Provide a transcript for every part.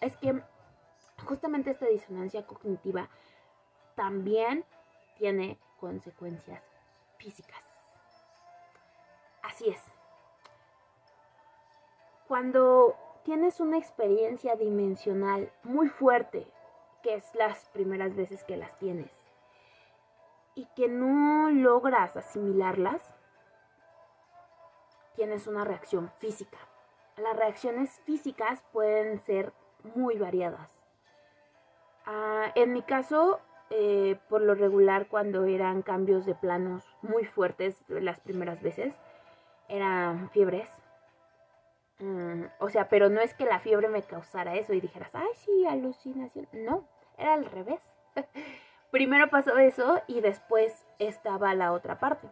es que justamente esta disonancia cognitiva también tiene consecuencias físicas. Así es. Cuando tienes una experiencia dimensional muy fuerte, que es las primeras veces que las tienes, y que no logras asimilarlas, tienes una reacción física. Las reacciones físicas pueden ser muy variadas. En mi caso, por lo regular, cuando eran cambios de planos muy fuertes las primeras veces, eran fiebres. O sea, pero no es que la fiebre me causara eso y dijeras, ay, sí, alucinación. No, era al revés. Primero pasó eso y después estaba la otra parte.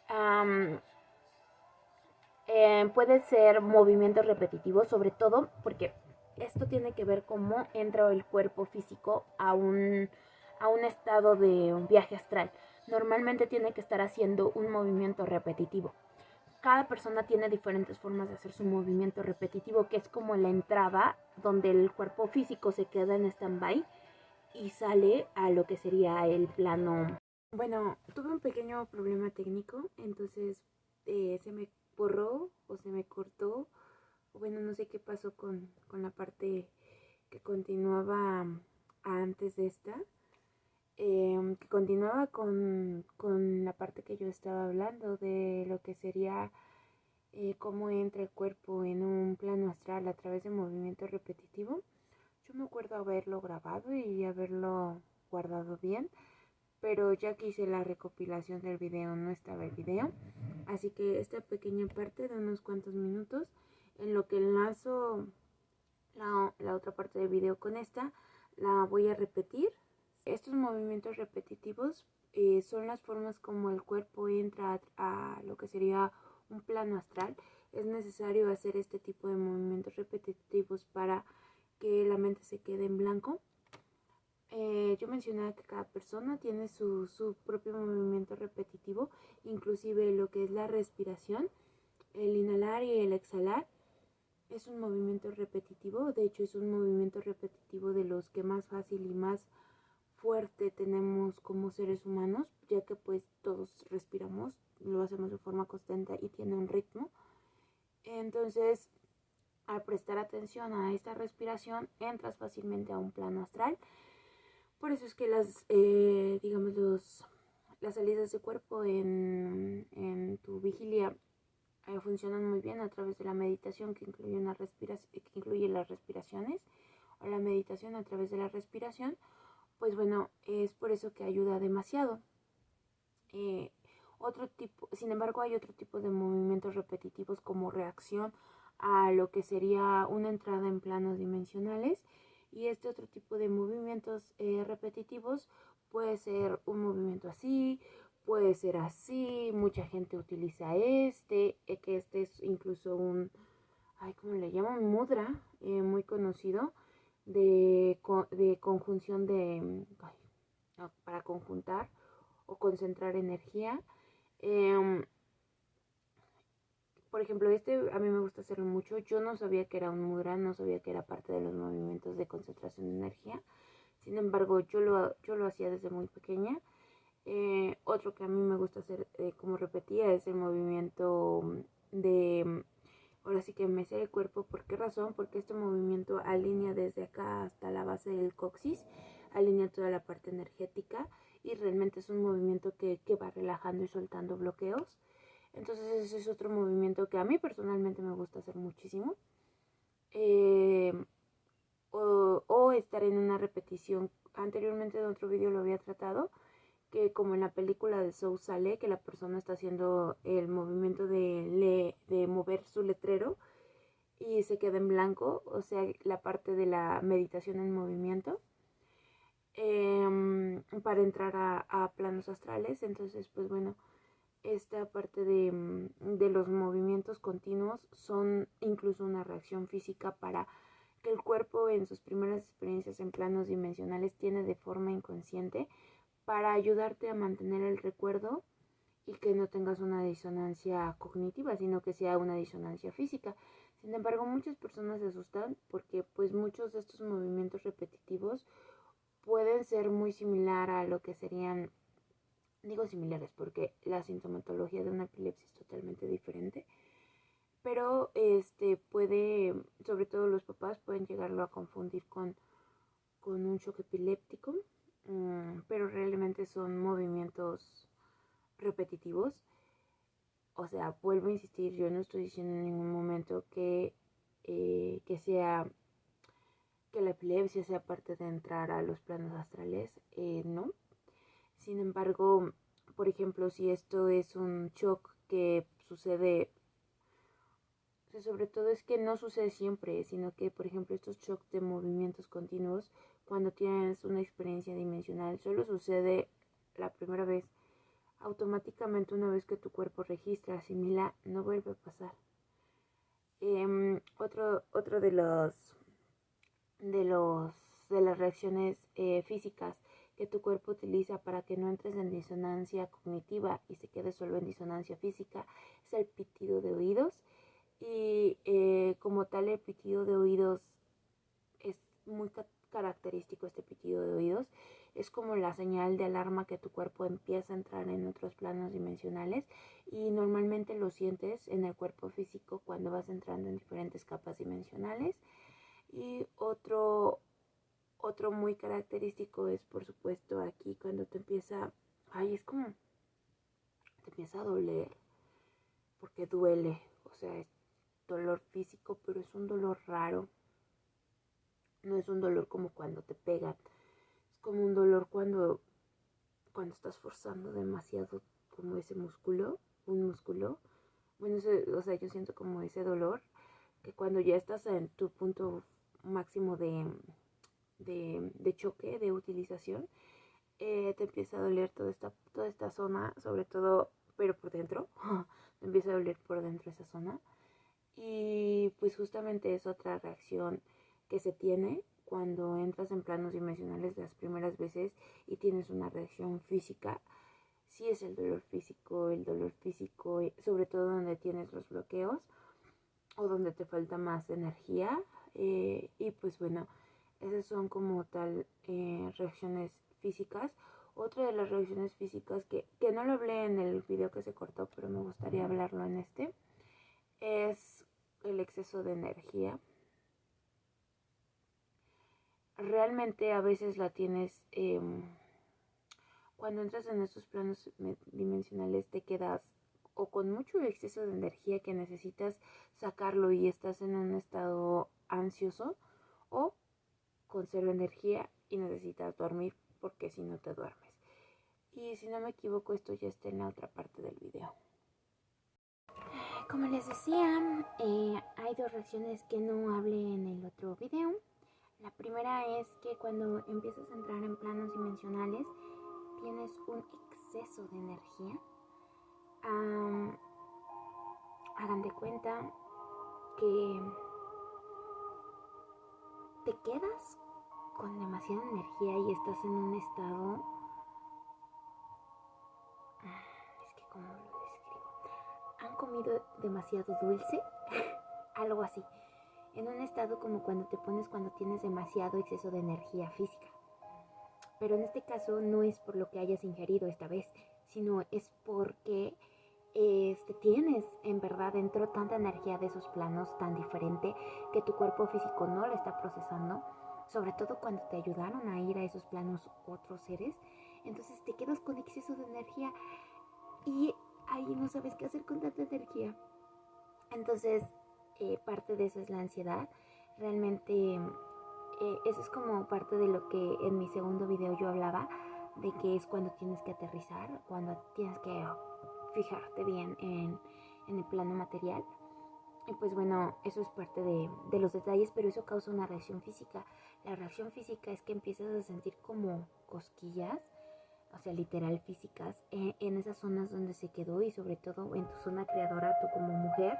Um, puede ser movimientos repetitivos, sobre todo porque esto tiene que ver cómo entra el cuerpo físico a un estado de un viaje astral. Normalmente tiene que estar haciendo un movimiento repetitivo. Cada persona tiene diferentes formas de hacer su movimiento repetitivo, que es como la entrada donde el cuerpo físico se queda en stand-by y sale a lo que sería el plano. Bueno, tuve un pequeño problema técnico, entonces se me borró o se me cortó. Bueno, no sé qué pasó con la parte que continuaba antes de esta. Que continuaba con la parte que yo estaba hablando de lo que sería cómo entra el cuerpo en un plano astral a través de movimiento repetitivo. Yo me acuerdo haberlo grabado y haberlo guardado bien, pero ya que hice la recopilación del video no estaba el video, así que esta pequeña parte de unos cuantos minutos en lo que enlazo la otra parte del video con esta, la voy a repetir. Estos movimientos repetitivos son las formas como el cuerpo entra a lo que sería un plano astral. Es necesario hacer este tipo de movimientos repetitivos para que la mente se quede en blanco. Yo mencionaba que cada persona tiene su propio movimiento repetitivo, inclusive lo que es la respiración, el inhalar y el exhalar. Es un movimiento repetitivo, de hecho es un movimiento repetitivo de los que más fácil y más fuerte tenemos como seres humanos, ya que pues todos respiramos, lo hacemos de forma constante y tiene un ritmo. Entonces, al prestar atención a esta respiración, entras fácilmente a un plano astral. Por eso es que las salidas de cuerpo en tu vigilia funcionan muy bien a través de la meditación que incluye las respiraciones, o la meditación a través de la respiración. Pues bueno, es por eso que ayuda demasiado. Sin embargo, hay otro tipo de movimientos repetitivos como reacción a lo que sería una entrada en planos dimensionales, y este otro tipo de movimientos repetitivos puede ser un movimiento así, puede ser así. Mucha gente utiliza que este es incluso ¿cómo le llaman? Mudra, muy conocido, de conjunción para conjuntar o concentrar energía. Por ejemplo, a mí me gusta hacerlo mucho. Yo no sabía que era un mudra, no sabía que era parte de los movimientos de concentración de energía. Sin embargo, yo lo hacía desde muy pequeña. Otro que a mí me gusta hacer, como repetía, es el movimiento ahora sí que mecer el cuerpo. ¿Por qué razón? Porque este movimiento alinea desde acá hasta la base del coxis, alinea toda la parte energética y realmente es un movimiento que va relajando y soltando bloqueos. Entonces ese es otro movimiento que a mí personalmente me gusta hacer muchísimo. Eh, o estar en una repetición. Anteriormente en otro video lo había tratado, que como en la película de Soul sale, que la persona está haciendo el movimiento de mover su letrero y se queda en blanco, o sea, la parte de la meditación en movimiento, para entrar a planos astrales. Entonces, pues bueno, esta parte de los movimientos continuos son incluso una reacción física para que el cuerpo en sus primeras experiencias en planos dimensionales tiene de forma inconsciente para ayudarte a mantener el recuerdo y que no tengas una disonancia cognitiva, sino que sea una disonancia física. Sin embargo, muchas personas se asustan porque pues muchos de estos movimientos repetitivos pueden ser muy similar a lo que serían, digo similares porque la sintomatología de una epilepsia es totalmente diferente, pero puede, sobre todo los papás pueden llegarlo a confundir con un shock epiléptico, pero realmente son movimientos repetitivos. O sea, vuelvo a insistir, yo no estoy diciendo en ningún momento que la epilepsia sea parte de entrar a los planos astrales, no. Sin embargo, por ejemplo, si esto es un shock que sucede, o sea, sobre todo es que no sucede siempre, sino que, por ejemplo, estos shocks de movimientos continuos, cuando tienes una experiencia dimensional, solo sucede la primera vez. Automáticamente, una vez que tu cuerpo registra, asimila, no vuelve a pasar. Otro de las reacciones físicas que tu cuerpo utiliza para que no entres en disonancia cognitiva y se quede solo en disonancia física es el pitido de oídos. Y como tal, el pitido de oídos es muy característico. Este pitido de oídos es como la señal de alarma que tu cuerpo empieza a entrar en otros planos dimensionales, y normalmente lo sientes en el cuerpo físico cuando vas entrando en diferentes capas dimensionales. Y otro muy característico es, por supuesto, aquí cuando te empieza, es como, te empieza a doler, porque duele, o sea, es dolor físico, pero es un dolor raro. No es un dolor como cuando te pegan, es como un dolor cuando estás forzando demasiado como ese músculo, un músculo. Bueno, o sea, yo siento como ese dolor, que cuando ya estás en tu punto máximo de choque, de utilización, te empieza a doler toda esta zona, sobre todo, pero por dentro, te empieza a doler por dentro esa zona. Y pues justamente es otra reacción que se tiene cuando entras en planos dimensionales las primeras veces y tienes una reacción física. Sí es el dolor físico, sobre todo donde tienes los bloqueos o donde te falta más energía. Y pues bueno, esas son como tal reacciones físicas. Otra de las reacciones físicas que no lo hablé en el video que se cortó, pero me gustaría hablarlo en este, es el exceso de energía. Realmente a veces la tienes, cuando entras en estos planos dimensionales te quedas o con mucho exceso de energía que necesitas sacarlo y estás en un estado ansioso, o con cero energía y necesitas dormir porque si no te duermes. Y si no me equivoco, esto ya está en la otra parte del video. Como les decía, hay dos reacciones que no hablé en el otro video. La primera es que cuando empiezas a entrar en planos dimensionales tienes un exceso de energía. Hagan de cuenta que te quedas con demasiada energía y estás en un estado, es que cómo lo describo, han comido demasiado dulce, algo así, en un estado como cuando tienes demasiado exceso de energía física. Pero en este caso no es por lo que hayas ingerido esta vez, sino es porque tienes en verdad dentro tanta energía de esos planos tan diferente que tu cuerpo físico no lo está procesando, sobre todo cuando te ayudaron a ir a esos planos otros seres. Entonces te quedas con exceso de energía y ahí no sabes qué hacer con tanta energía. Entonces parte de eso es la ansiedad. Realmente eso es como parte de lo que en mi segundo video yo hablaba, de que es cuando tienes que aterrizar, cuando tienes que fijarte bien en el plano material. Y pues bueno, eso es parte de los detalles, pero eso causa una reacción física. La reacción física es que empiezas a sentir como cosquillas, o sea, literal físicas, en esas zonas donde se quedó, y sobre todo en tu zona creadora, tú como mujer.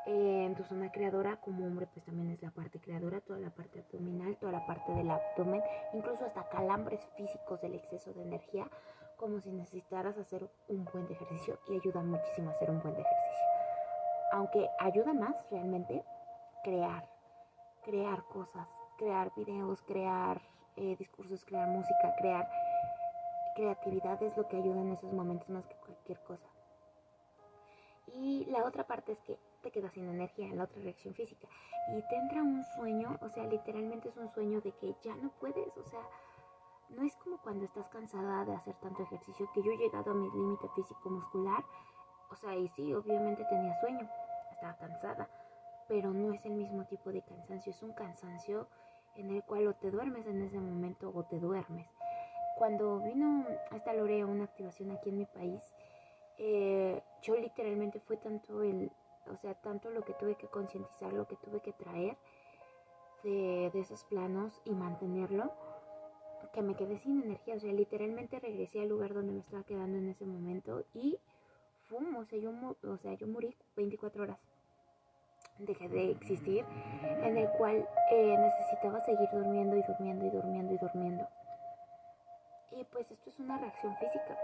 En tu zona creadora, como hombre, pues también es la parte creadora, toda la parte abdominal, toda la parte del abdomen, incluso hasta calambres físicos del exceso de energía como si necesitaras hacer un buen de ejercicio, y ayuda muchísimo a hacer un buen de ejercicio. Aunque ayuda más realmente crear cosas, crear videos, crear discursos, crear música, crear creatividad es lo que ayuda en esos momentos más que cualquier cosa. Y la otra parte es que te quedas sin energía en la otra reacción física y te entra un sueño, o sea, literalmente es un sueño de que ya no puedes, o sea, no es como cuando estás cansada de hacer tanto ejercicio, que yo he llegado a mi límite físico muscular, o sea, y sí, obviamente tenía sueño, estaba cansada, pero no es el mismo tipo de cansancio, es un cansancio en el cual o te duermes en ese momento o te duermes. Cuando vino esta Lore una activación aquí en mi país, yo literalmente fue tanto tanto lo que tuve que concientizar, lo que tuve que traer de esos planos y mantenerlo, que me quedé sin energía, o sea, literalmente regresé al lugar donde me estaba quedando en ese momento y yo morí 24 horas. Dejé de existir, en el cual necesitaba seguir durmiendo y durmiendo y durmiendo y durmiendo. Y pues esto es una reacción física.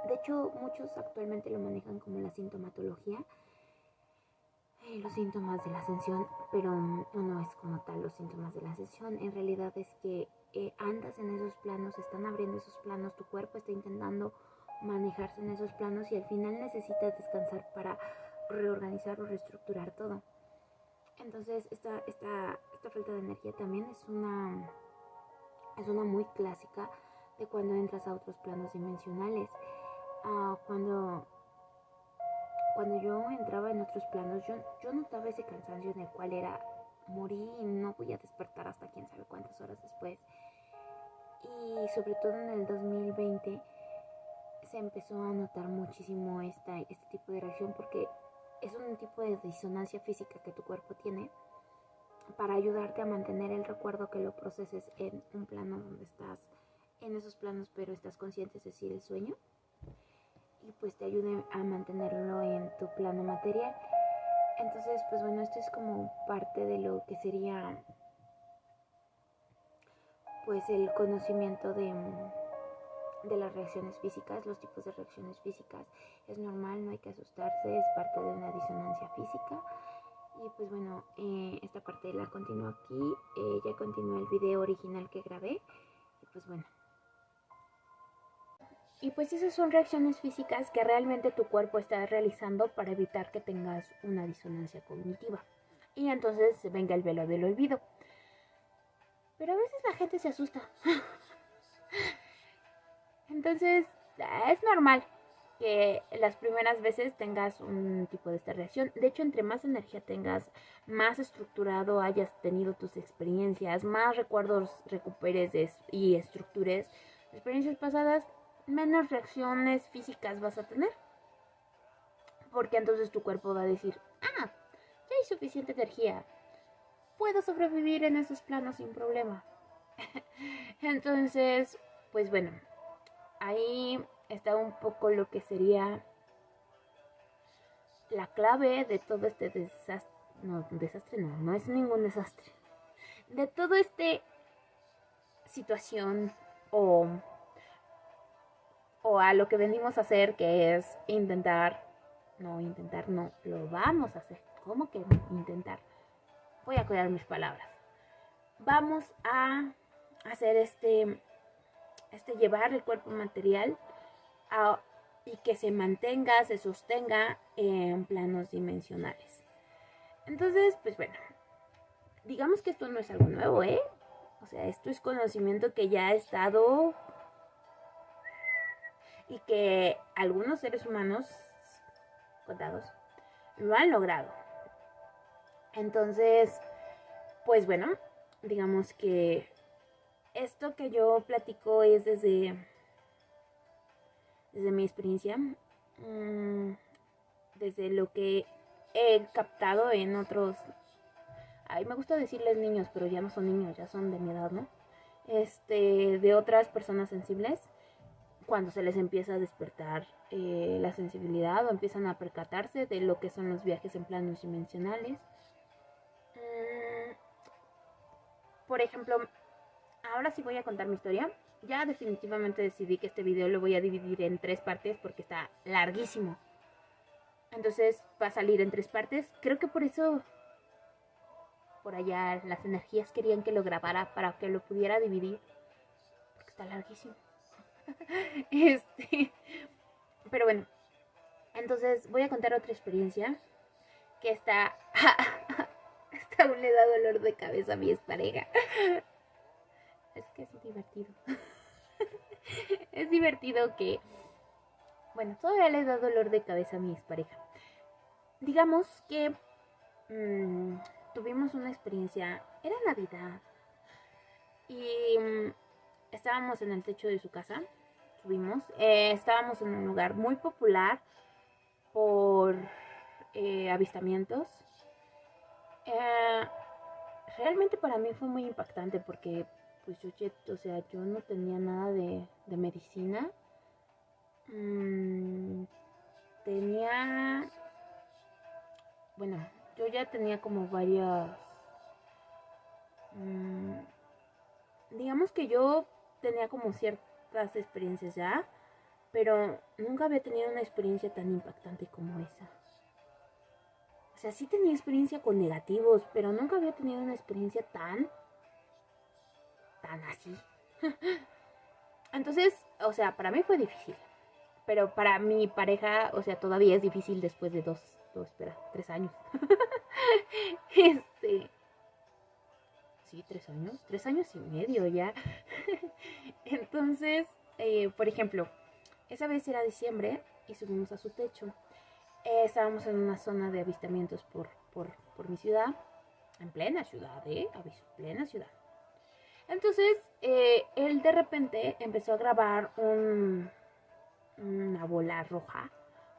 De hecho, muchos actualmente lo manejan como la sintomatología, los síntomas de la ascensión, pero no es como tal los síntomas de la ascensión. En realidad es que andas en esos planos, están abriendo esos planos, tu cuerpo está intentando manejarse en esos planos y al final necesitas descansar para reorganizar o reestructurar todo. Entonces esta falta de energía también es una muy clásica de cuando entras a otros planos dimensionales. Cuando yo entraba en otros planos, yo notaba ese cansancio en el cual era morí y no voy a despertar hasta quién sabe cuántas horas después. Y sobre todo en el 2020 se empezó a notar muchísimo este tipo de reacción, porque es un tipo de disonancia física que tu cuerpo tiene para ayudarte a mantener el recuerdo, que lo proceses en un plano donde estás en esos planos pero estás consciente, es decir, el sueño, y pues te ayude a mantenerlo en tu plano material. Entonces, pues bueno, esto es como parte de lo que sería pues el conocimiento de las reacciones físicas, los tipos de reacciones físicas. Es normal, no hay que asustarse, es parte de una disonancia física. Y pues bueno, esta parte la continúo aquí, ya continúa el video original que grabé. Y pues bueno. Y pues esas son reacciones físicas que realmente tu cuerpo está realizando para evitar que tengas una disonancia cognitiva. Y entonces venga el velo del olvido. Pero a veces la gente se asusta. Entonces, es normal que las primeras veces tengas un tipo de esta reacción. De hecho, entre más energía tengas, más estructurado hayas tenido tus experiencias, más recuerdos recuperes y estructures experiencias pasadas, menos reacciones físicas vas a tener. Porque entonces tu cuerpo va a decir, ya hay suficiente energía, puedo sobrevivir en esos planos sin problema. Entonces, pues bueno, ahí está un poco lo que sería la clave de todo este desastre. No es ningún desastre. De toda esta situación o a lo que venimos a hacer, que es lo vamos a hacer. ¿Cómo que intentar? Voy a cuidar mis palabras. Vamos a hacer llevar el cuerpo material y que se mantenga, se sostenga en planos dimensionales. Entonces, pues bueno, digamos que esto no es algo nuevo, O sea, esto es conocimiento que ya ha estado y que algunos seres humanos contados lo han logrado. Entonces, pues bueno, digamos que esto que yo platico es desde mi experiencia, desde lo que he captado en otros, me gusta decirles niños, pero ya no son niños, ya son de mi edad, ¿no? De otras personas sensibles, cuando se les empieza a despertar la sensibilidad o empiezan a percatarse de lo que son los viajes en planos dimensionales. Por ejemplo, ahora sí voy a contar mi historia. ya definitivamente decidí que este video lo voy a dividir en 3 partes porque está larguísimo. Entonces va a salir en 3 partes. Creo que por eso por allá las energías querían que lo grabara para que lo pudiera dividir. Porque está larguísimo. Pero bueno, entonces voy a contar otra experiencia que está hasta aún le da dolor de cabeza a mi expareja. Es que es divertido. Es divertido que, bueno, todavía le da dolor de cabeza a mi expareja. Digamos que tuvimos una experiencia, era Navidad, y estábamos en el techo de su casa, estábamos en un lugar muy popular por avistamientos. Realmente para mí fue muy impactante porque pues yo no tenía nada de medicina. Yo ya tenía como varias, digamos que yo tenía como ciertas experiencias ya, pero nunca había tenido una experiencia tan impactante como esa. O sea, sí tenía experiencia con negativos, pero nunca había tenido una experiencia tan así. Entonces, o sea, para mí fue difícil. Pero para mi pareja, o sea, todavía es difícil después de 3 años. Sí, 3 años. 3 años y medio ya. Entonces, por ejemplo, esa vez era diciembre y subimos a su techo. Estábamos en una zona de avistamientos por mi ciudad. En plena ciudad, aviso, plena ciudad. Entonces, él de repente empezó a grabar una bola roja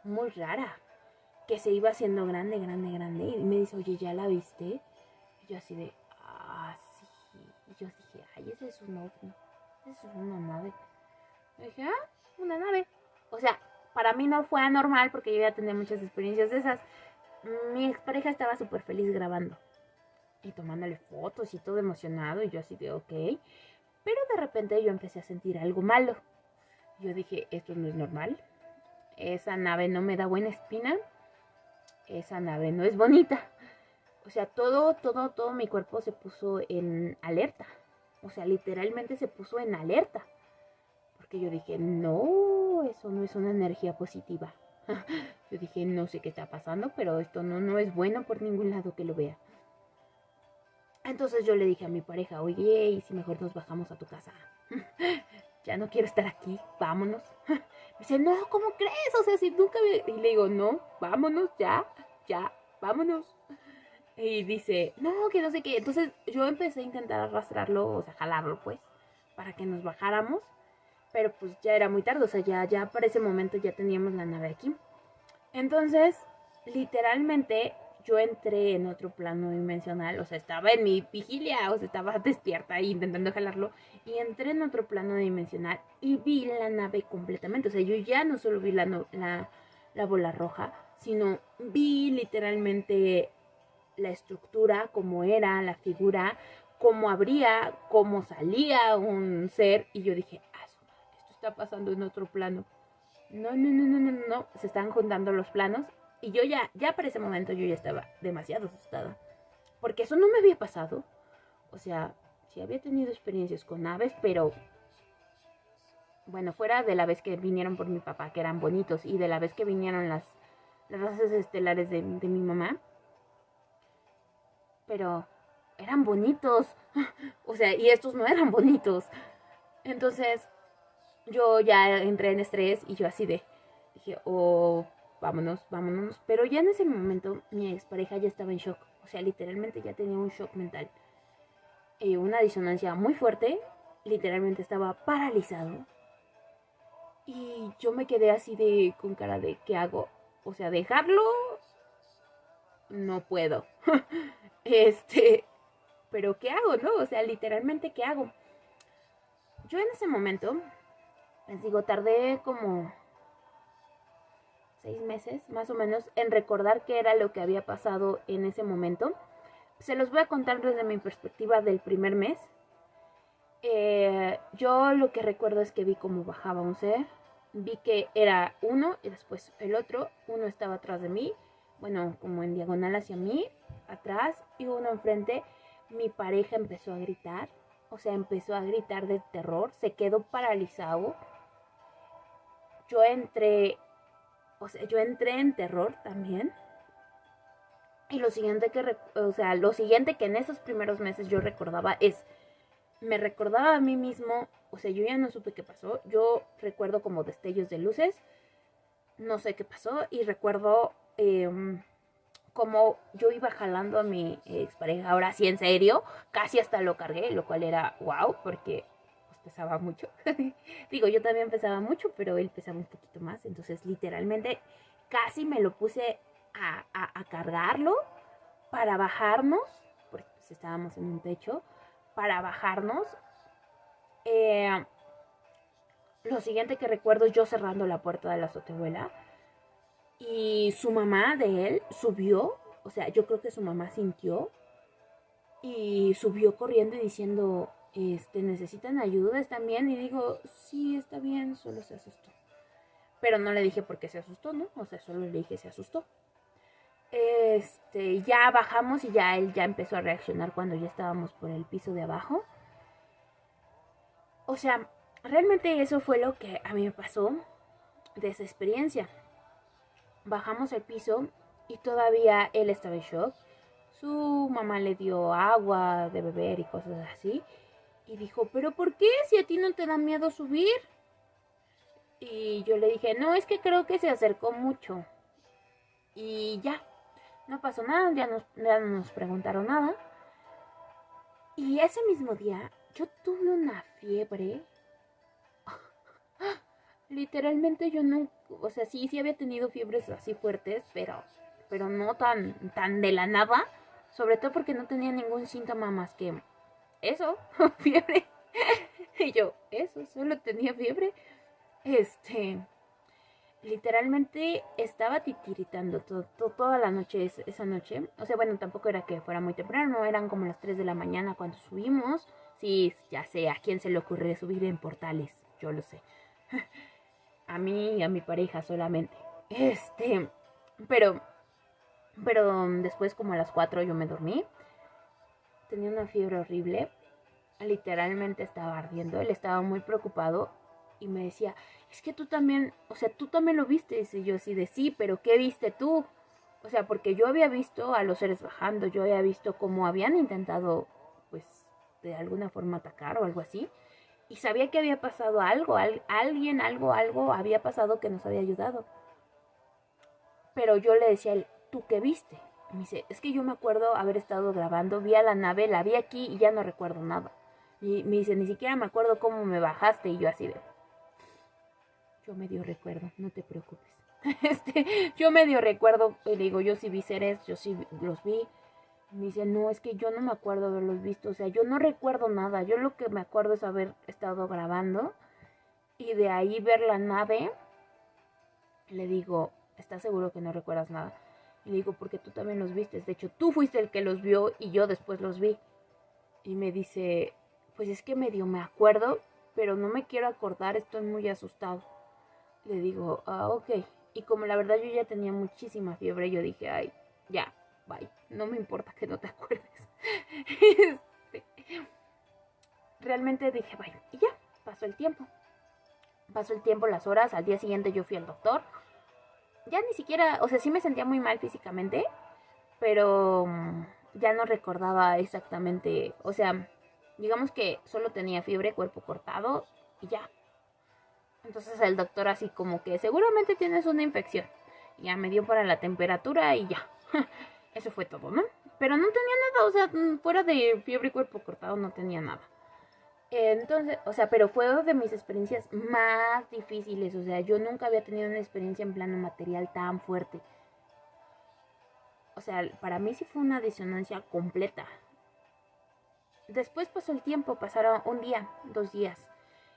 muy rara que se iba haciendo grande y me dice, oye, ¿ya la viste? Y yo así de, sí. Y yo dije, ay, ese es un ovni, esa es una nave. Y dije, una nave. O sea, para mí no fue anormal porque yo ya tenía muchas experiencias de esas. Mi expareja estaba súper feliz grabando y tomándole fotos y todo emocionado, y yo así de, ok. Pero de repente yo empecé a sentir algo malo. Yo dije, esto no es normal. Esa nave no me da buena espina. Esa nave no es bonita. O sea, todo mi cuerpo se puso en alerta. O sea, literalmente se puso en alerta. Porque yo dije, no, eso no es una energía positiva. Yo dije, no sé qué está pasando, pero esto no es bueno por ningún lado que lo vea. Entonces yo le dije a mi pareja, oye, ¿y si mejor nos bajamos a tu casa? Ya no quiero estar aquí, vámonos. Me dice, no, ¿cómo crees? O sea, si nunca me... Y le digo, no, vámonos, ya, vámonos. Y dice, no, que no sé qué. Entonces yo empecé a intentar arrastrarlo, o sea, jalarlo, pues, para que nos bajáramos. Pero pues ya era muy tarde, o sea, ya para ese momento ya teníamos la nave aquí. Entonces, literalmente, yo entré en otro plano dimensional, o sea, estaba en mi vigilia, o sea, estaba despierta intentando jalarlo, y entré en otro plano dimensional y vi la nave completamente. O sea, yo ya no solo vi la bola roja, sino vi literalmente la estructura, cómo era, la figura, cómo abría, cómo salía un ser, y yo dije, esto está pasando en otro plano. No, se están juntando los planos. Y yo ya para ese momento yo ya estaba demasiado asustada. Porque eso no me había pasado. O sea, sí había tenido experiencias con aves, pero... Bueno, fuera de la vez que vinieron por mi papá, que eran bonitos, y de la vez que vinieron las razas estelares de mi mamá. Pero eran bonitos. O sea, y estos no eran bonitos. Entonces, yo ya entré en estrés y yo así dije, vámonos. Pero ya en ese momento mi expareja ya estaba en shock. O sea, literalmente ya tenía un shock mental. Una disonancia muy fuerte. Literalmente estaba paralizado. Y yo me quedé así con cara de, ¿qué hago? O sea, dejarlo, no puedo. Pero ¿qué hago, no? O sea, literalmente, ¿qué hago? Yo en ese momento, les digo, tardé como 6 meses, más o menos, en recordar qué era lo que había pasado en ese momento. Se los voy a contar desde mi perspectiva del primer mes. Yo lo que recuerdo es que vi cómo bajaba un ser. Vi que era uno y después el otro. Uno estaba atrás de mí, bueno, como en diagonal hacia mí, atrás, y uno enfrente. Mi pareja empezó a gritar, o sea, empezó a gritar de terror, se quedó paralizado. Yo entré, o sea, yo entré en terror también. Y lo siguiente que en esos primeros meses yo recordaba me recordaba a mí mismo, o sea, yo ya no supe qué pasó, yo recuerdo como destellos de luces, no sé qué pasó, y recuerdo como yo iba jalando a mi expareja, ahora sí en serio, casi hasta lo cargué, lo cual era wow, porque pues, pesaba mucho. Digo, yo también pesaba mucho, pero él pesaba un poquito más, entonces literalmente casi me lo puse a cargarlo para bajarnos, porque pues, estábamos en un techo, para bajarnos. Eh, lo siguiente que recuerdo es yo cerrando la puerta de la azotehuela y su mamá de él subió, o sea, yo creo que su mamá sintió y subió corriendo y diciendo, necesitan ayuda, ¿están bien? Y digo, sí, está bien, solo se asustó. Pero no le dije por qué se asustó, ¿no? O sea, solo le dije se asustó. Ya bajamos y ya él ya empezó a reaccionar cuando ya estábamos por el piso de abajo. O sea, realmente eso fue lo que a mí me pasó de esa experiencia. Bajamos al piso y todavía él estaba en shock. Su mamá le dio agua de beber y cosas así. Y dijo, ¿pero por qué? Si a ti no te da miedo subir. Y yo le dije, no, es que creo que se acercó mucho. Y ya, no pasó nada, ya no nos preguntaron nada. Y ese mismo día yo tuve una fiebre. Literalmente yo no, o sea, sí había tenido fiebres así fuertes, pero no tan de la nada. Sobre todo porque no tenía ningún síntoma más que eso, fiebre. Y yo, eso, solo tenía fiebre. Este, Literalmente estaba titiritando toda la noche, esa noche. O sea, bueno, tampoco era que fuera muy temprano, eran como las 3 de la mañana cuando subimos. Sí, ya sé, a quién se le ocurre subir en portales, yo lo sé. A mí y a mi pareja solamente. Este, pero, pero después como a las 4 yo me dormí. Tenía una fiebre horrible. Literalmente estaba ardiendo. Él estaba muy preocupado y me decía, es que tú también, o sea, tú también lo viste. Y yo así de sí, pero ¿qué viste tú? O sea, porque yo había visto a los seres bajando, yo había visto cómo habían intentado, pues, de alguna forma atacar o algo así. Y sabía que había pasado algo, algo había pasado que nos había ayudado. Pero yo le decía a él, ¿tú qué viste? Y me dice, es que yo me acuerdo haber estado grabando, vi a la nave, la vi aquí y ya no recuerdo nada. Y me dice, ni siquiera me acuerdo cómo me bajaste. Y yo así de, yo medio recuerdo, no te preocupes. Yo medio recuerdo, le digo, yo sí vi seres, yo sí los vi. Y me dice, no, es que yo no me acuerdo haberlos visto, o sea, yo no recuerdo nada. Yo lo que me acuerdo es haber estado grabando y de ahí ver la nave. Le digo, ¿estás seguro que no recuerdas nada? Y le digo, porque tú también los viste. De hecho, tú fuiste el que los vio y yo después los vi. Y me dice, pues es que medio me acuerdo, pero no me quiero acordar, estoy muy asustado. Le digo, ok. Y como la verdad yo ya tenía muchísima fiebre, yo dije, ay, ya, bye. No me importa que no te acuerdes. Este, Realmente dije, bye. Y ya, pasó el tiempo. Pasó el tiempo, las horas. Al día siguiente yo fui al doctor. Ya ni siquiera, o sea, sí me sentía muy mal físicamente, pero ya no recordaba exactamente, o sea, digamos que solo tenía fiebre, cuerpo cortado y ya. Entonces el doctor así como que seguramente tienes una infección. Ya me dio para la temperatura y ya. Eso fue todo, ¿no? Pero no tenía nada, o sea, fuera de fiebre y cuerpo cortado no tenía nada. Entonces, o sea, pero fue de mis experiencias más difíciles. O sea, yo nunca había tenido una experiencia en plano material tan fuerte. O sea, para mí sí fue una disonancia completa. Después pasó el tiempo, pasaron un día, 2 días.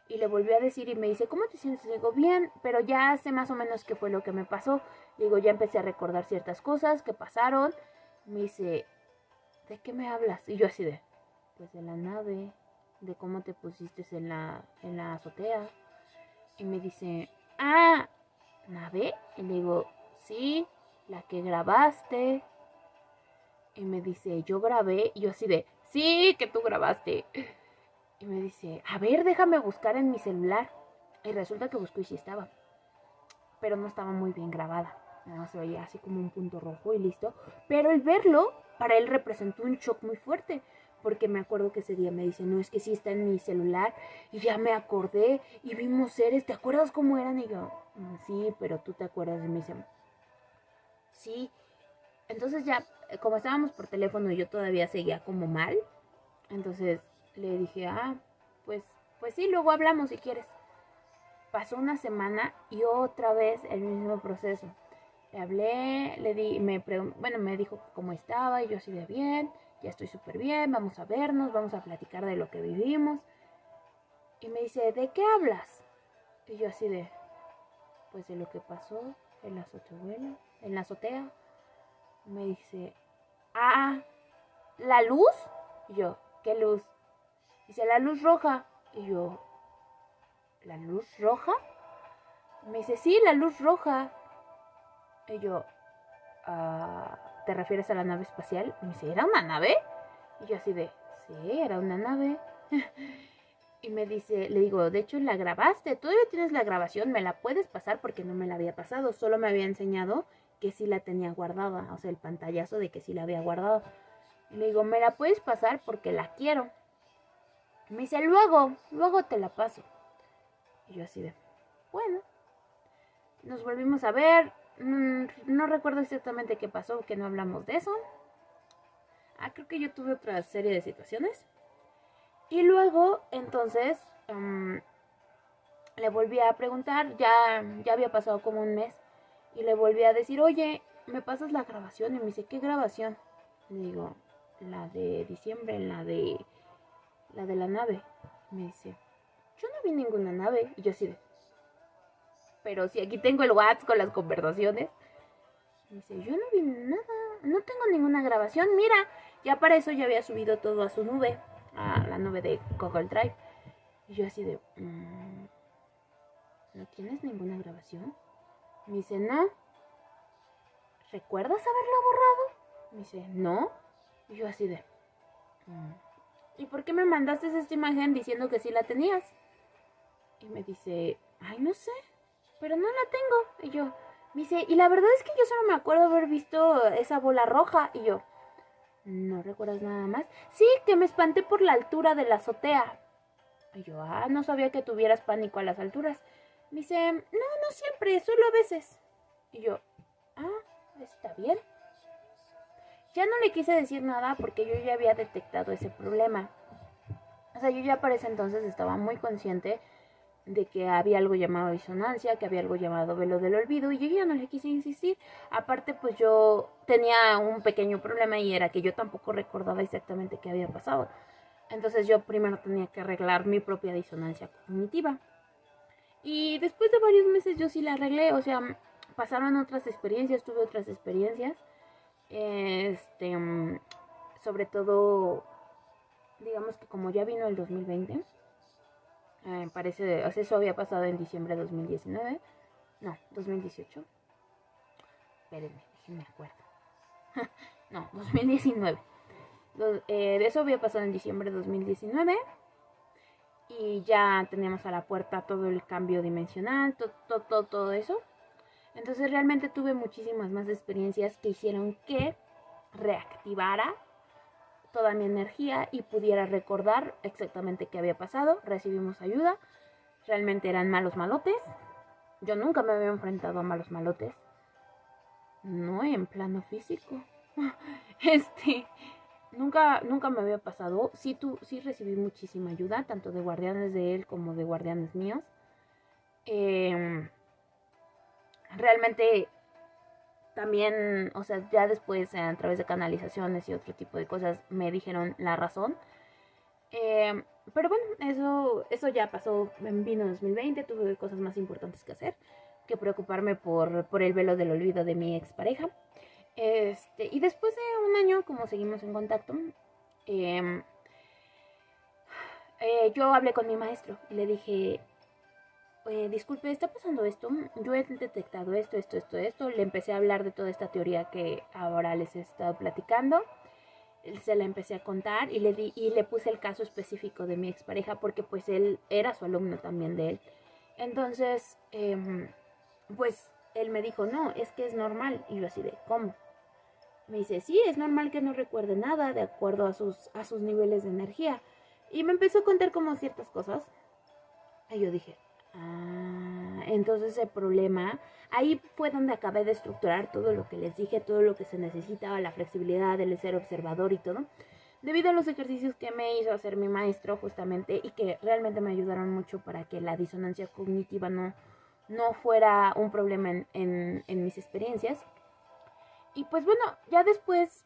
Y le volví a decir y me dice, ¿cómo te sientes? Le digo, bien, pero ya sé más o menos qué fue lo que me pasó. Le digo, ya empecé a recordar ciertas cosas que pasaron. Me dice, ¿de qué me hablas? Y yo así de, pues de la nave. de cómo te pusiste en la azotea. Y me dice, ¿nave? Y le digo, sí, la que grabaste. Y me dice, yo grabé. Y yo así de, sí, que tú grabaste. Y me dice, a ver, déjame buscar en mi celular. Y resulta que buscó y sí estaba. Pero no estaba muy bien grabada. Nada más se veía así como un punto rojo y listo. Pero el verlo, para él representó un shock muy fuerte. Porque me acuerdo que ese día me dice, no, es que sí está en mi celular. Y ya me acordé y vimos seres. ¿Te acuerdas cómo eran? Y yo, sí, pero tú te acuerdas. Y me dice, sí. Entonces ya, como estábamos por teléfono y yo todavía seguía como mal. Entonces le dije, pues sí, luego hablamos si quieres. Pasó una semana y otra vez el mismo proceso. Le hablé, me dijo cómo estaba y yo así de bien, ya estoy súper bien, vamos a vernos, vamos a platicar de lo que vivimos. Y me dice, ¿de qué hablas? Y yo así de, pues de lo que pasó en la azotea. Y me dice, ¿la luz? Y yo, ¿qué luz? Dice, la luz roja. Y yo, ¿la luz roja? Me dice, sí, la luz roja. Y yo, ¿te refieres a la nave espacial? Y me dice, ¿era una nave? Y yo así de, sí, era una nave. Y me dice, le digo, de hecho la grabaste, todavía tienes la grabación, me la puedes pasar porque no me la había pasado, solo me había enseñado que sí la tenía guardada, o sea, el pantallazo de que sí la había guardado. Y le digo, ¿me la puedes pasar porque la quiero? Y me dice, luego te la paso. Y yo así de, bueno, nos volvimos a ver, no recuerdo exactamente qué pasó, que no hablamos de eso. Creo que yo tuve otra serie de situaciones. Y luego, entonces, le volví a preguntar, ya había pasado como un mes, y le volví a decir, oye, ¿me pasas la grabación? Y me dice, ¿qué grabación? Le digo, la de diciembre, la de la nave. Y me dice, yo no vi ninguna nave. Y yo así de, pero si aquí tengo el WhatsApp con las conversaciones. Me dice, yo no vi nada, no tengo ninguna grabación. Mira, ya para eso ya había subido todo a su nube, a la nube de Google Drive. Y yo así de, ¿no tienes ninguna grabación? Me dice, no. ¿Recuerdas haberlo borrado? Me dice, no. Y yo así de, ¿y por qué me mandaste esta imagen diciendo que sí la tenías? Y me dice, no sé, pero no la tengo. Y yo, me dice, y la verdad es que yo solo me acuerdo haber visto esa bola roja. Y yo, ¿no recuerdas nada más? Sí, que me espanté por la altura de la azotea. Y yo, no sabía que tuvieras pánico a las alturas. Me dice, no siempre, solo a veces. Y yo, está bien. Ya no le quise decir nada porque yo ya había detectado ese problema. O sea, yo ya para ese entonces estaba muy consciente de que había algo llamado disonancia, que había algo llamado velo del olvido, y yo ya no le quise insistir. Aparte, pues yo tenía un pequeño problema y era que yo tampoco recordaba exactamente qué había pasado. Entonces yo primero tenía que arreglar mi propia disonancia cognitiva. Y después de varios meses yo sí la arreglé, o sea, pasaron otras experiencias, tuve otras experiencias. Sobre todo, digamos que como ya vino el 2020, parece, o sea, eso había pasado en diciembre de 2019, no, 2018, espérenme, déjenme acuerdo, no, 2019, de eso había pasado en diciembre de 2019, y ya teníamos a la puerta todo el cambio dimensional, todo eso. Entonces realmente tuve muchísimas más experiencias que hicieron que reactivara toda mi energía y pudiera recordar exactamente qué había pasado. Recibimos ayuda, realmente eran malos malotes. Yo nunca me había enfrentado a malos malotes, no en plano físico. Nunca me había pasado. Sí recibí muchísima ayuda, tanto de guardianes de él como de guardianes míos. Realmente también, o sea, ya después a través de canalizaciones y otro tipo de cosas me dijeron la razón. Pero bueno, eso ya pasó, vino 2020, tuve cosas más importantes que hacer que preocuparme por el velo del olvido de mi expareja. Y después de un año, como seguimos en contacto, yo hablé con mi maestro y le dije, disculpe, está pasando esto, yo he detectado esto. Le empecé a hablar de toda esta teoría que ahora les he estado platicando. Se la empecé a contar y le puse el caso específico de mi expareja porque pues él era su alumno también de él. Entonces, pues él me dijo, no, es que es normal. Y yo así de, ¿cómo? Me dice, sí, es normal que no recuerde nada de acuerdo a sus niveles de energía. Y me empezó a contar como ciertas cosas. Y yo dije, entonces el problema, ahí fue donde acabé de estructurar todo lo que les dije, todo lo que se necesitaba, la flexibilidad, el ser observador y todo, debido a los ejercicios que me hizo hacer mi maestro justamente y que realmente me ayudaron mucho para que la disonancia cognitiva no fuera un problema en mis experiencias. Y pues bueno, ya después,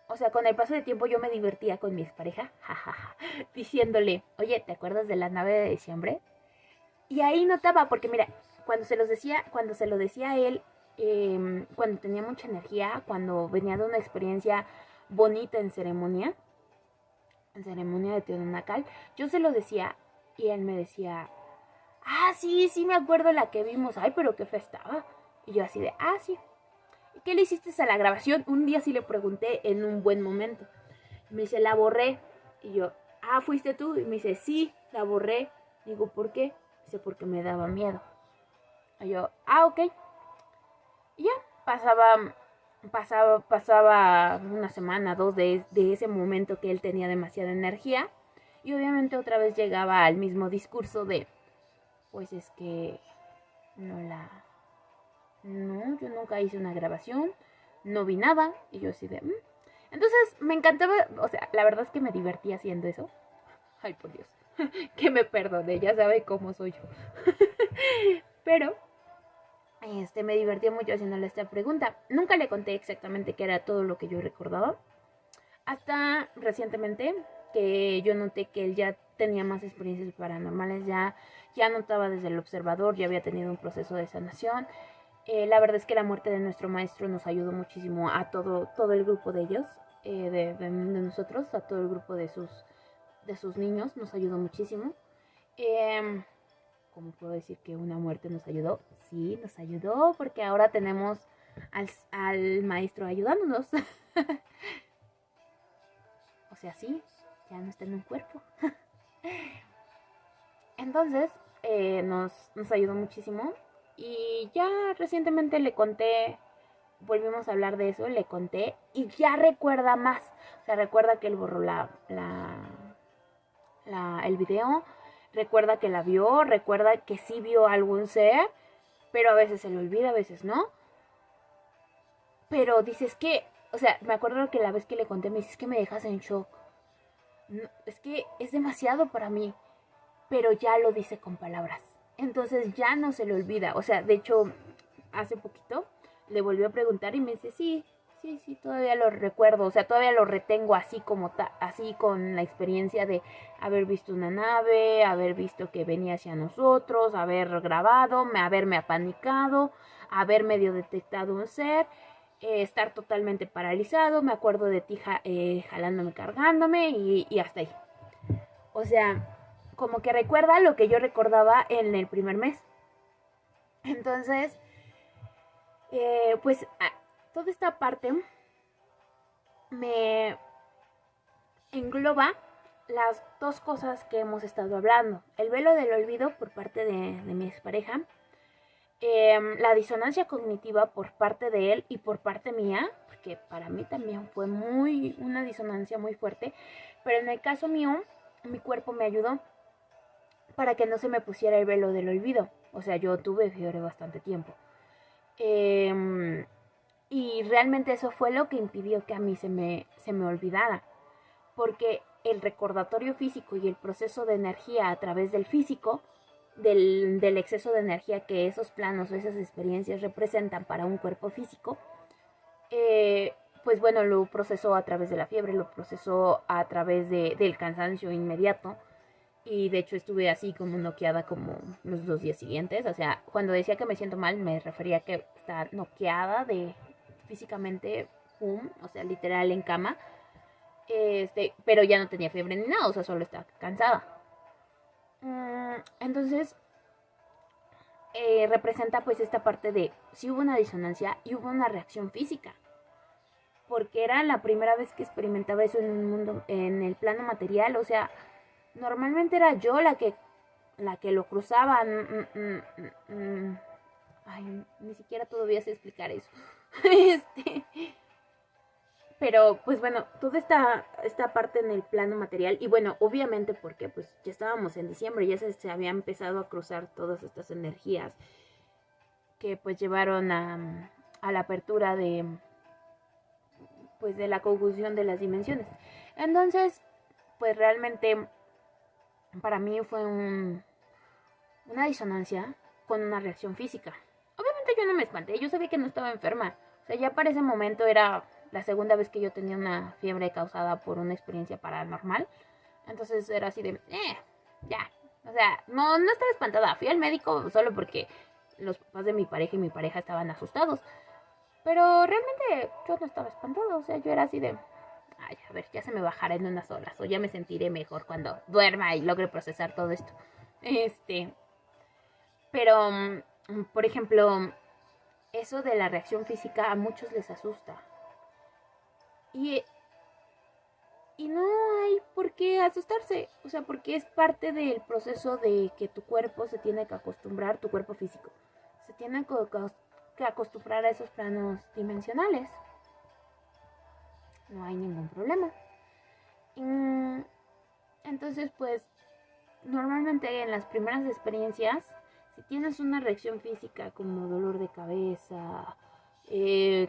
o sea, con el paso del tiempo yo me divertía con mi expareja, jajaja, diciéndole, oye, ¿te acuerdas de la nave de diciembre? Y ahí notaba, porque mira, cuando se lo decía a él, cuando tenía mucha energía, cuando venía de una experiencia bonita en ceremonia de Teodonacal, yo se lo decía y él me decía, sí me acuerdo la que vimos, ay, pero qué fe estaba. Y yo así de, sí. ¿Y qué le hiciste a la grabación? Un día sí le pregunté en un buen momento. Me dice, la borré. Y yo, ¿fuiste tú? Y me dice, sí, la borré. Digo, ¿por qué? Dice, porque me daba miedo. Y yo, ok. Y ya, pasaba una semana, 2 de ese momento que él tenía demasiada energía. Y obviamente otra vez llegaba al mismo discurso de, pues es que no, yo nunca hice una grabación, no vi nada. Y yo así de, Entonces me encantaba, o sea, la verdad es que me divertí haciendo eso. Ay, por Dios, que me perdone, ya sabe cómo soy yo. Pero me divertía mucho haciéndole esta pregunta. Nunca le conté exactamente qué era todo lo que yo recordaba. Hasta recientemente que yo noté que él ya tenía más experiencias paranormales, ya notaba desde el observador, ya había tenido un proceso de sanación. La verdad es que la muerte de nuestro maestro nos ayudó muchísimo a todo el grupo de ellos, de nosotros, a todo el grupo de sus niños, nos ayudó muchísimo. ¿Cómo puedo decir que una muerte nos ayudó? Sí, nos ayudó porque ahora tenemos al maestro ayudándonos. O sea, sí, ya no está en un cuerpo. Entonces, nos ayudó muchísimo. Y ya recientemente le conté, volvimos a hablar de eso, le conté y ya recuerda más. O sea, recuerda que él borró el video, recuerda que la vio, recuerda que sí vio algún ser, pero a veces se le olvida, a veces no. Pero dices que, o sea, me acuerdo que la vez que le conté me dices que me dejas en shock. No, es que es demasiado para mí, pero ya lo dice con palabras. Entonces ya no se le olvida. O sea, de hecho, hace poquito le volvió a preguntar y me dice, sí, todavía lo recuerdo. O sea, todavía lo retengo así así con la experiencia de haber visto una nave, haber visto que venía hacia nosotros, haber grabado, haberme apanicado, haber medio detectado un ser, estar totalmente paralizado. Me acuerdo de ti jalándome, cargándome y hasta ahí. O sea, como que recuerda lo que yo recordaba en el primer mes. Entonces, pues toda esta parte me engloba las dos cosas que hemos estado hablando. El velo del olvido por parte de mi expareja, la disonancia cognitiva por parte de él y por parte mía, porque para mí también fue una disonancia muy fuerte, pero en el caso mío, mi cuerpo me ayudó para que no se me pusiera el velo del olvido. O sea, yo tuve fiebre bastante tiempo. Y realmente eso fue lo que impidió que a mí se me olvidara. Porque el recordatorio físico y el proceso de energía a través del físico, del exceso de energía que esos planos o esas experiencias representan para un cuerpo físico, pues bueno, lo procesó a través de la fiebre, lo procesó a través del cansancio inmediato. Y de hecho estuve así como noqueada como los 2 días siguientes. O sea, cuando decía que me siento mal, me refería a que está noqueada de físicamente, o sea, literal en cama. Pero ya no tenía fiebre ni nada, o sea, solo estaba cansada. Entonces, representa pues esta parte de si hubo una disonancia y hubo una reacción física, porque era la primera vez que experimentaba eso en un mundo, en el plano material. O sea, normalmente era yo la que lo cruzaba. Ay, ni siquiera todavía sé explicar eso. Pero pues bueno, toda esta parte en el plano material, y bueno, obviamente porque pues ya estábamos en diciembre, ya se había empezado a cruzar todas estas energías que pues llevaron a la apertura de pues de la conjunción de las dimensiones. Entonces, pues realmente para mí fue una disonancia con una reacción física. Obviamente yo no me espanté, yo sabía que no estaba enferma. O sea, ya para ese momento era la segunda vez que yo tenía una fiebre causada por una experiencia paranormal. Entonces era así de, ya. O sea, no estaba espantada. Fui al médico solo porque los papás de mi pareja y mi pareja estaban asustados. Pero realmente yo no estaba espantada. O sea, yo era así de, ay, a ver, ya se me bajará en unas horas. O ya me sentiré mejor cuando duerma y logre procesar todo esto. Pero, por ejemplo, eso de la reacción física a muchos les asusta. Y, y no hay por qué asustarse. O sea, porque es parte del proceso de que tu cuerpo se tiene que acostumbrar, tu cuerpo físico, se tiene que acostumbrar a esos planos dimensionales. No hay ningún problema. Entonces, pues, normalmente en las primeras experiencias, si tienes una reacción física como dolor de cabeza,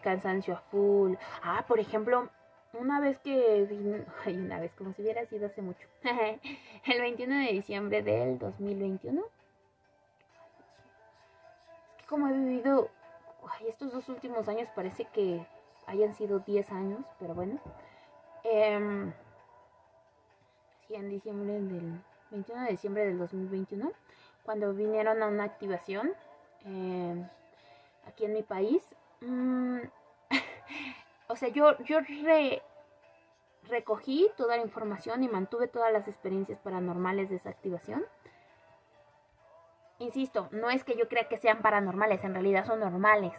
cansancio a full. Por ejemplo, una vez que vine, una vez, como si hubiera sido hace mucho, el 21 de diciembre del 2021, es que como he vivido estos 2 últimos años, parece que hayan sido 10 años, pero bueno, sí, en diciembre del 21 de diciembre del 2021, cuando vinieron a una activación aquí en mi país. O sea, yo recogí toda la información y mantuve todas las experiencias paranormales de esa activación. Insisto, no es que yo crea que sean paranormales, en realidad son normales.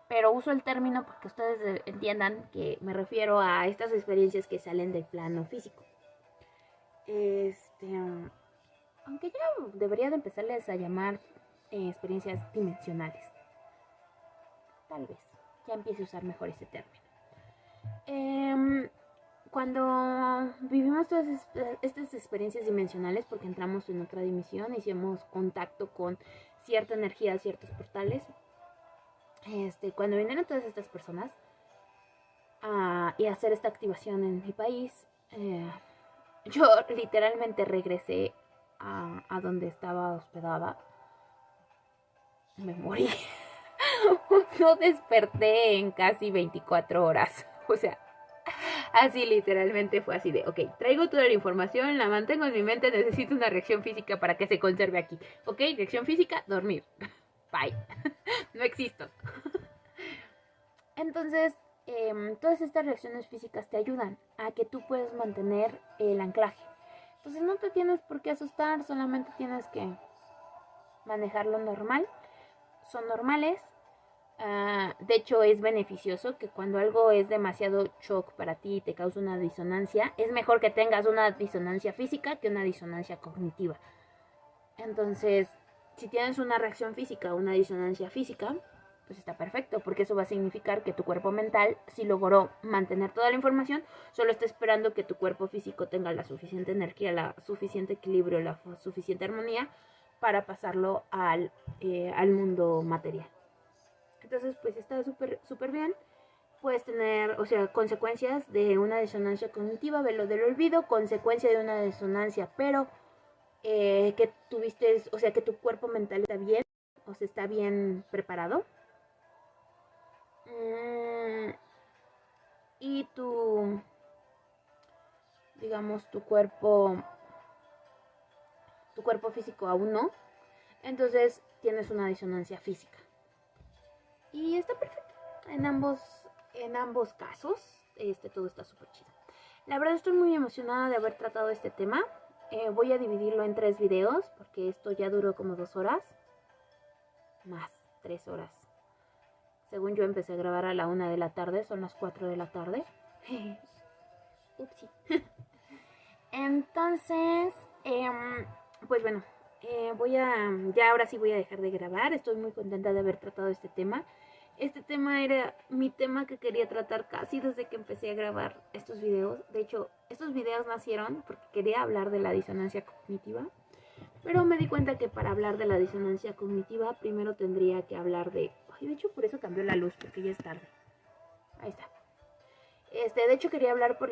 Pero uso el término porque ustedes entiendan que me refiero a estas experiencias que salen del plano físico. Aunque ya debería de empezarles a llamar experiencias dimensionales. Tal vez ya empiece a usar mejor ese término. Cuando vivimos todas estas experiencias dimensionales, porque entramos en otra dimensión, hicimos contacto con cierta energía, ciertos portales. Cuando vinieron todas estas personas y a hacer esta activación en mi país, yo literalmente regresé a donde estaba hospedada. Me morí. No desperté en casi 24 horas. O sea, así literalmente fue así de, ok, traigo toda la información, la mantengo en mi mente, necesito una reacción física para que se conserve aquí. Ok, reacción física, dormir. Bye. No existo. Entonces, todas estas reacciones físicas te ayudan a que tú puedas mantener el anclaje. Entonces no te tienes por qué asustar, solamente tienes que manejarlo normal. Son normales. De hecho, es beneficioso que cuando algo es demasiado shock para ti y te causa una disonancia, es mejor que tengas una disonancia física que una disonancia cognitiva. Entonces, si tienes una reacción física o una disonancia física, pues está perfecto, porque eso va a significar que tu cuerpo mental, si logró mantener toda la información, solo está esperando que tu cuerpo físico tenga la suficiente energía, la suficiente equilibrio, la suficiente armonía para pasarlo al mundo material. Entonces, pues está súper bien. Puedes tener, o sea, consecuencias de una disonancia cognitiva, velo del olvido, consecuencia de una disonancia, pero que tuviste, o sea, que tu cuerpo mental está bien, o sea, está bien preparado. Y digamos, tu cuerpo físico aún no. Entonces tienes una disonancia física. Y está perfecto. En ambos casos, todo está súper chido. La verdad estoy muy emocionada de haber tratado este tema. Voy a dividirlo en 3 videos porque esto ya duró como 2 horas. Más 3 horas. Según yo empecé a grabar a la 1 de la tarde, son las 4 de la tarde. Upsi. Entonces, pues bueno, ya ahora sí voy a dejar de grabar. Estoy muy contenta de haber tratado este tema. Este tema era mi tema que quería tratar casi desde que empecé a grabar estos videos. De hecho, estos videos nacieron porque quería hablar de la disonancia cognitiva. Pero me di cuenta que para hablar de la disonancia cognitiva, primero tendría que hablar de... Ay, de hecho, por eso cambió la luz, porque ya es tarde. Ahí está. De hecho, quería hablar de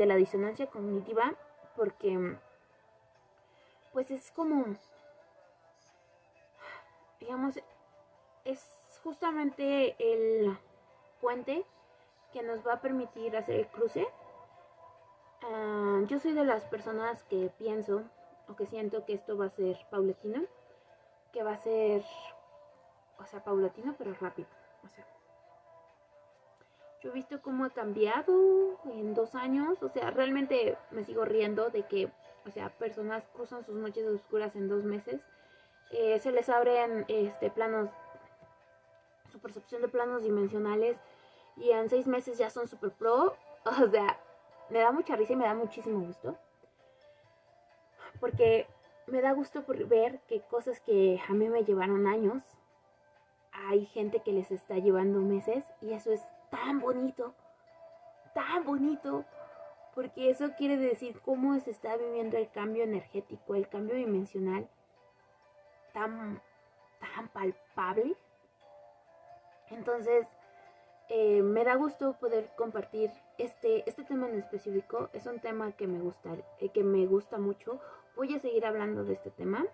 la disonancia cognitiva, porque pues es como, digamos, es justamente el puente que nos va a permitir hacer el cruce. Yo soy de las personas que pienso o que siento que esto va a ser paulatino, que va a ser, o sea, paulatino pero rápido. O sea, yo he visto cómo ha cambiado en 2 años. O sea, realmente me sigo riendo de que, o sea, personas cruzan sus noches oscuras en 2 meses. Se les abren planos, su percepción de planos dimensionales, y en 6 meses ya son super pro. O sea, me da mucha risa y me da muchísimo gusto. Porque me da gusto por ver que cosas que a mí me llevaron años, hay gente que les está llevando meses, y eso es tan bonito, porque eso quiere decir cómo se está viviendo el cambio energético, el cambio dimensional tan palpable. Entonces, me da gusto poder compartir este tema en específico. Es un tema que me gusta mucho. Voy a seguir hablando de este tema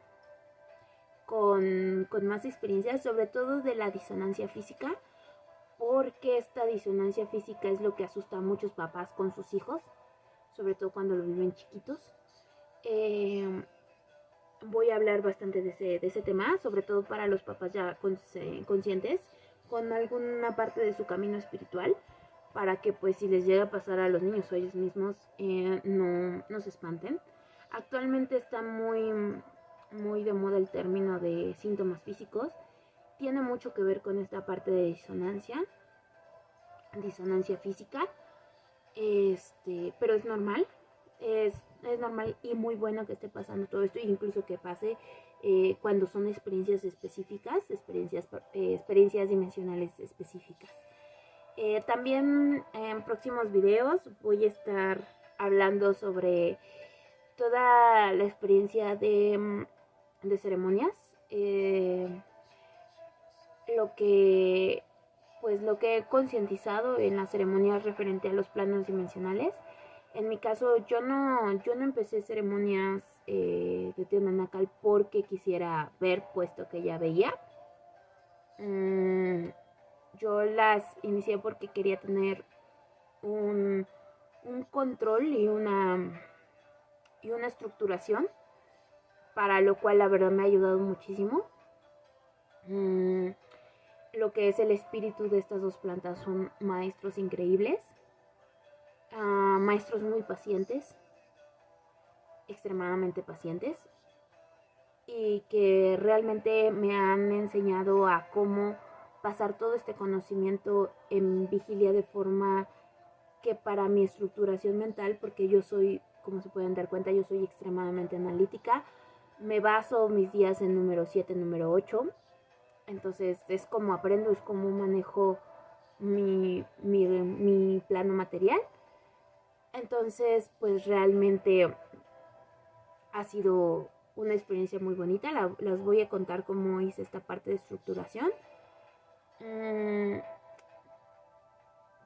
con más experiencias, sobre todo de la disonancia física, porque esta disonancia física es lo que asusta a muchos papás con sus hijos, sobre todo cuando lo viven chiquitos. Voy a hablar bastante de ese tema, sobre todo para los papás ya conscientes, con alguna parte de su camino espiritual, para que pues si les llega a pasar a los niños o a ellos mismos, no se espanten. Actualmente está muy de moda el término de síntomas físicos. Tiene mucho que ver con esta parte de disonancia física, pero es normal. Es normal y muy bueno que esté pasando todo esto, e incluso que pase cuando son experiencias específicas, experiencias dimensionales específicas. También en próximos videos voy a estar hablando sobre toda la experiencia de ceremonias, lo que he concientizado en las ceremonias referente a los planos dimensionales. En mi caso, yo no empecé ceremonias de Teonanacal porque quisiera ver, puesto que ya veía. Yo las inicié porque quería tener un control y una estructuración, para lo cual la verdad me ha ayudado muchísimo. Lo que es el espíritu de estas 2 plantas son maestros increíbles. Maestros muy pacientes, extremadamente pacientes, y que realmente me han enseñado a cómo pasar todo este conocimiento en vigilia, de forma que para mi estructuración mental, porque yo soy, como se pueden dar cuenta, yo soy extremadamente analítica, me baso mis días en número 7, número 8, entonces es como aprendo, es como manejo mi plano material. Entonces, pues realmente ha sido una experiencia muy bonita. Las voy a contar cómo hice esta parte de estructuración.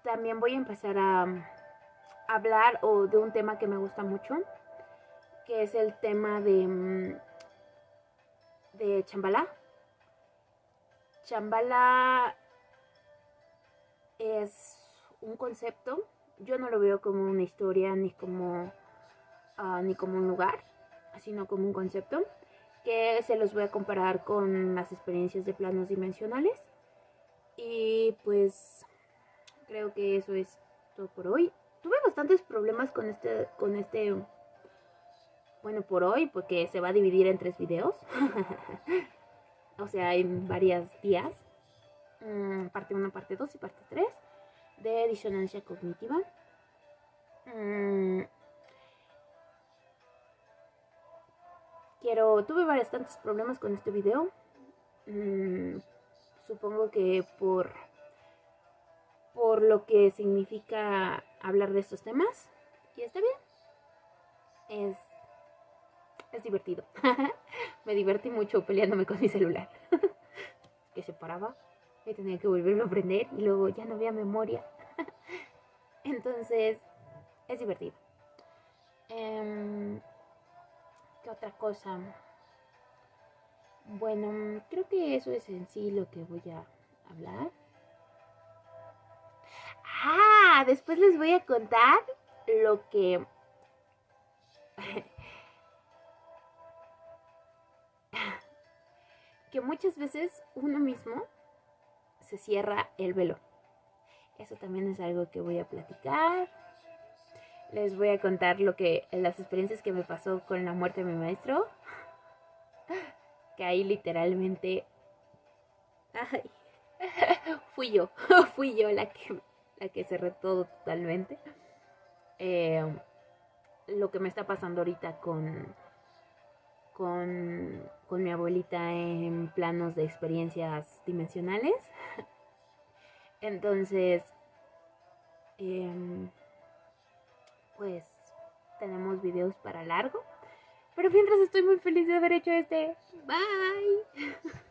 También voy a empezar a hablar de un tema que me gusta mucho, que es el tema de Chambalá. Chambalá es un concepto. Yo no lo veo como una historia ni como un lugar, sino como un concepto que se los voy a comparar con las experiencias de planos dimensionales. Y pues creo que eso es todo por hoy. Tuve bastantes problemas con este bueno, por hoy, porque se va a dividir en 3 videos. O sea, en varios días. Parte 1, parte 2 y parte 3 de disonancia cognitiva. Tuve bastantes problemas con este video. Supongo que por lo que significa hablar de estos temas. Y está bien. Es divertido. Me divertí mucho peleándome con mi celular. Que se paraba y tenía que volverlo a prender y luego ya no había memoria. Entonces, es divertido. ¿Qué otra cosa? Bueno, creo que eso es en sí lo que voy a hablar. Después les voy a contar lo que... que muchas veces uno mismo se cierra el velo. Eso también es algo que voy a platicar. Les voy a contar las experiencias que me pasó con la muerte de mi maestro. Que ahí literalmente... fui yo la que cerré todo totalmente. Lo que me está pasando ahorita con mi abuelita en planos de experiencias dimensionales. Entonces, pues tenemos videos para largo. Pero mientras estoy muy feliz de haber hecho este. Bye.